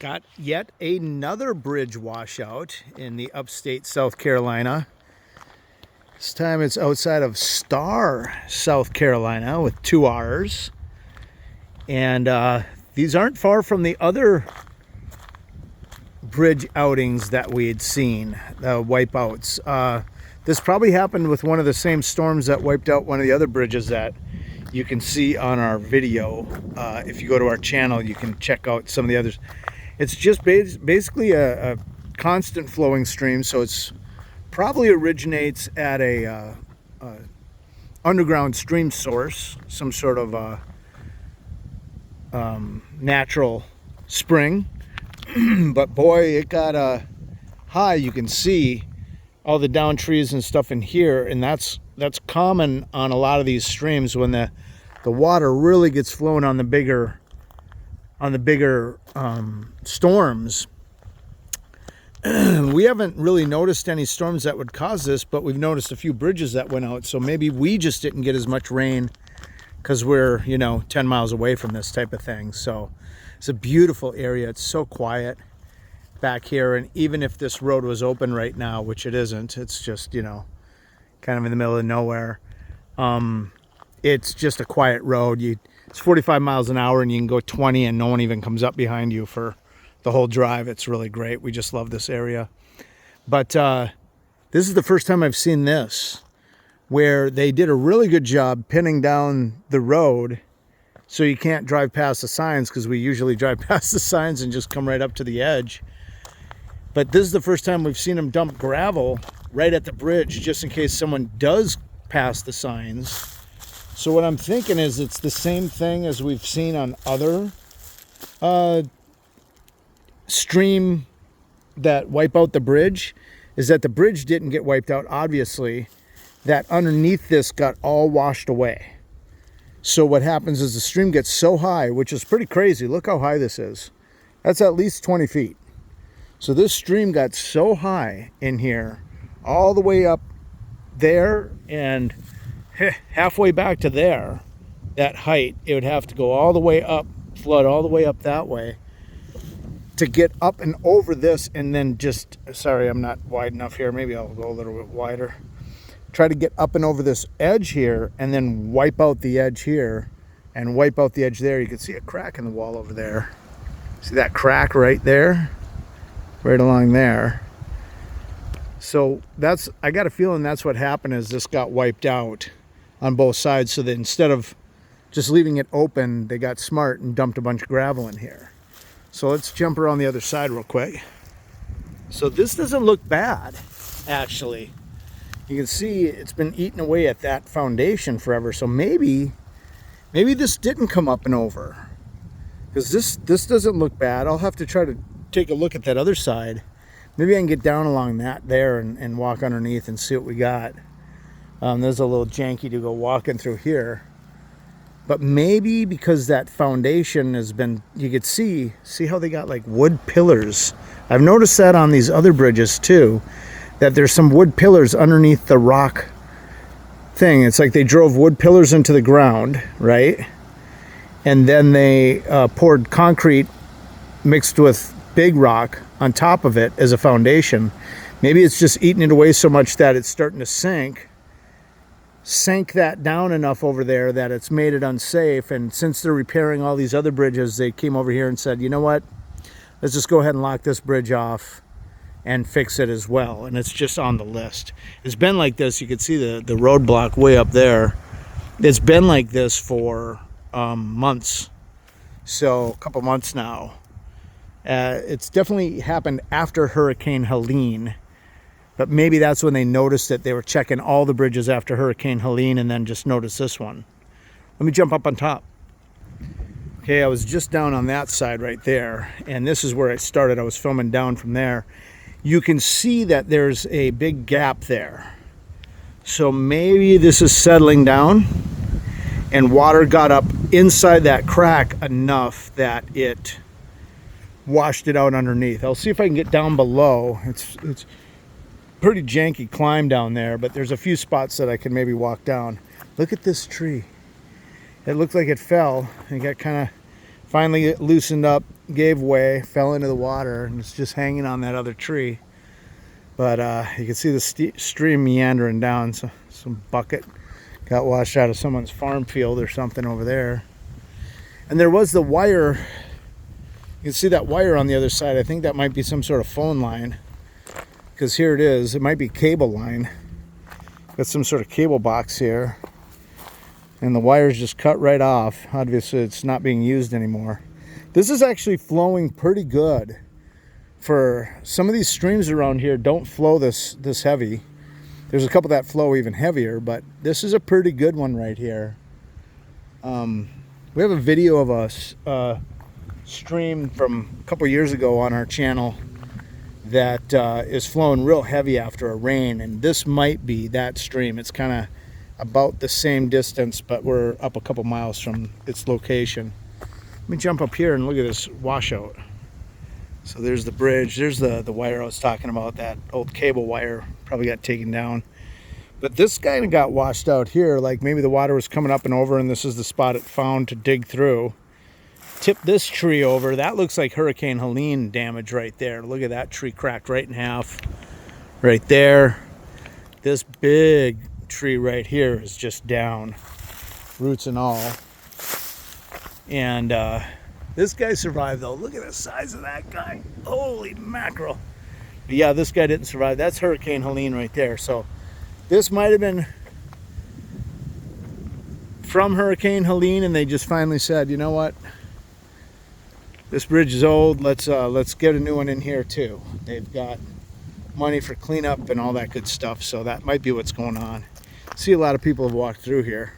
Got yet another bridge washout in the upstate South Carolina. This time it's outside of Star, South Carolina with 2 R's. And these aren't far from the other bridge outings that we had seen, the wipeouts. This probably happened with one of the same storms that wiped out one of the other bridges that you can see on our video. If you go to our channel, you can check out some of the others. It's just basically a constant flowing stream, so it's probably originates at a underground stream source, some sort of natural spring. But boy, it got high. You can see all the down trees and stuff in here, and that's common on a lot of these streams when the water really gets flowing on the bigger storms. We haven't really noticed any storms that would cause this, but we've noticed a few bridges that went out, so maybe we just didn't get as much rain because we're 10 miles away from this type of thing. So it's a beautiful area. It's so quiet back here, and even if this road was open right now, which it isn't, it's just kind of in the middle of nowhere. It's just a quiet road. It's 45 miles an hour and you can go 20 and no one even comes up behind you for the whole drive. It's really great. We just love this area. But this is the first time I've seen this, where they did a really good job pinning down the road so you can't drive past the signs, because we usually drive past the signs and just come right up to the edge. But this is the first time we've seen them dump gravel right at the bridge, just in case someone does pass the signs. So what I'm thinking is it's the same thing as we've seen on other stream that wipe out the bridge, is that the bridge didn't get wiped out, obviously, that underneath this got all washed away. So what happens is the stream gets so high, which is pretty crazy. Look how high this is. That's at least 20 feet. So this stream got so high in here, all the way up there and halfway back to there, that height, it would have to go all the way up, flood all the way up that way to get up and over this, and then just, sorry, I'm not wide enough here. Maybe I'll go a little bit wider. Try to get up and over this edge here and then wipe out the edge here and wipe out the edge there. You can see a crack in the wall over there. See that crack right there? Right along there. So I got a feeling that's what happened, is this got wiped out on both sides, so that instead of just leaving it open, they got smart and dumped a bunch of gravel in here. So let's jump around the other side real quick. So this doesn't look bad, actually. You can see it's been eating away at that foundation forever. So maybe this didn't come up and over, because this doesn't look bad. I'll have to try to take a look at that other side. Maybe I can get down along that there and walk underneath and see what we got. There's a little janky to go walking through here. But maybe because that foundation has been, you could see how they got like wood pillars. I've noticed that on these other bridges too, that there's some wood pillars underneath the rock thing. It's like they drove wood pillars into the ground, right? And then they poured concrete mixed with big rock on top of it as a foundation. Maybe it's just eating it away so much that it's starting to sink that down enough over there that it's made it unsafe. And since they're repairing all these other bridges, they came over here and said, you know what, let's just go ahead and lock this bridge off and fix it as well. And it's just on the list. It's been like this. You can see the roadblock way up there. It's been like this for months. So a couple months now. It's definitely happened after Hurricane Helene, but maybe that's when they noticed that they were checking all the bridges after Hurricane Helene and then just noticed this one. Let me jump up on top. Okay, I was just down on that side right there, and this is where I started. I was filming down from there. You can see that there's a big gap there. So maybe this is settling down and water got up inside that crack enough that it washed it out underneath. I'll see if I can get down below. It's pretty janky climb down there, but there's a few spots that I can maybe walk down. Look at this tree. It looked like it fell and got kind of finally loosened up. gave way, fell into the water, and it's just hanging on that other tree. But you can see the stream meandering down. So some bucket got washed out of someone's farm field or something over there. And there was the wire. You can see that wire on the other side. I think that might be some sort of phone line, because here it is. It might be cable line. Got some sort of cable box here, and the wire's just cut right off. Obviously it's not being used anymore. This is actually flowing pretty good. For some of these streams around here don't flow this heavy. There's a couple that flow even heavier, but this is a pretty good one right here. We have a video of a stream from a couple years ago on our channel that is flowing real heavy after a rain, and this might be that stream. It's kind of about the same distance, but we're up a couple miles from its location. Let me jump up here and look at this washout. So there's the bridge. There's the wire I was talking about. That old cable wire probably got taken down. But this kind of got washed out here, like maybe the water was coming up and over, and this is the spot it found to dig through. Tip this tree over. That looks like Hurricane Helene damage right there. Look at that tree cracked right in half right there. This big tree right here is just down, roots and all. And this guy survived though. Look at the size of that guy. Holy mackerel. But yeah, this guy didn't survive. That's Hurricane Helene right there. So this might have been from Hurricane Helene, and they just finally said, you know what? This bridge is old. Let's get a new one in here too. They've got money for cleanup and all that good stuff, so that might be what's going on. See, a lot of people have walked through here.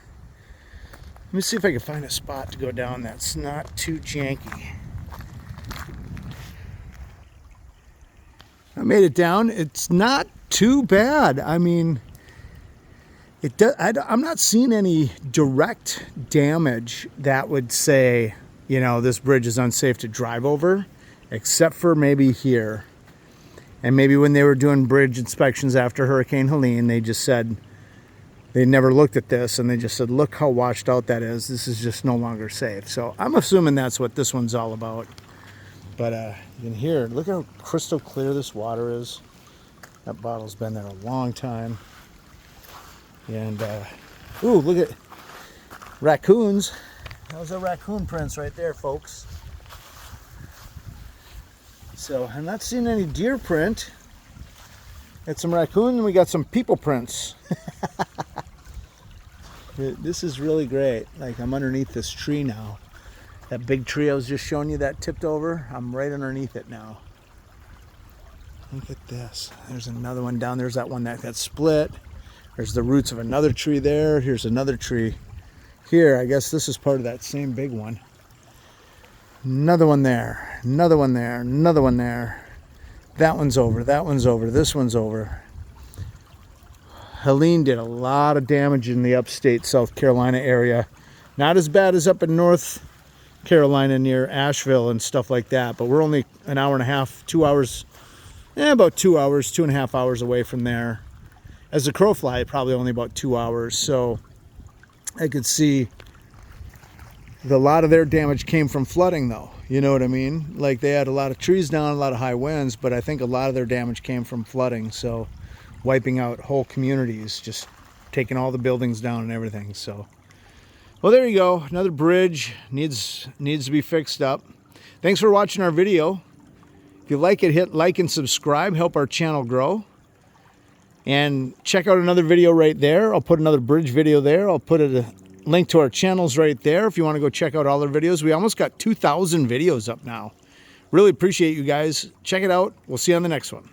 Let me see if I can find a spot to go down that's not too janky. I made it down. It's not too bad. I mean, I'm not seeing any direct damage that would say, you know, this bridge is unsafe to drive over, except for maybe here. And maybe when they were doing bridge inspections after Hurricane Helene, they just said, they never looked at this, and they just said, look how washed out that is. This is just no longer safe. So I'm assuming that's what this one's all about. But you can hear, look how crystal clear this water is. That bottle's been there a long time. And, ooh, look at raccoons. Those are raccoon prints right there, folks. So I'm not seeing any deer print. Got some raccoon, and we got some people prints. This is really great. Like, I'm underneath this tree now. That big tree I was just showing you that tipped over, I'm right underneath it now. Look at this. There's another one down. There's that one that got split. There's the roots of another tree there. Here's another tree here. I guess this is part of that same big one. Another one there. Another one there. Another one there. That one's over. That one's over. This one's over. Helene did a lot of damage in the upstate South Carolina area. Not as bad as up in North Carolina near Asheville and stuff like that, but we're only an hour and a half, 2 hours, about 2 hours, 2.5 hours away from there. As the crow fly, probably only about 2 hours. So I could see a lot of their damage came from flooding though. You know what I mean? Like, they had a lot of trees down, a lot of high winds, but I think a lot of their damage came from flooding. So wiping out whole communities, just taking all the buildings down and everything. So, well, there you go. Another bridge needs to be fixed up. Thanks for watching our video. If you like it, hit like and subscribe, help our channel grow. And check out another video right there. I'll put another bridge video there. I'll put a link to our channels right there if you want to go check out all our videos. We almost got 2,000 videos up now. Really appreciate you guys. Check it out. We'll see you on the next one.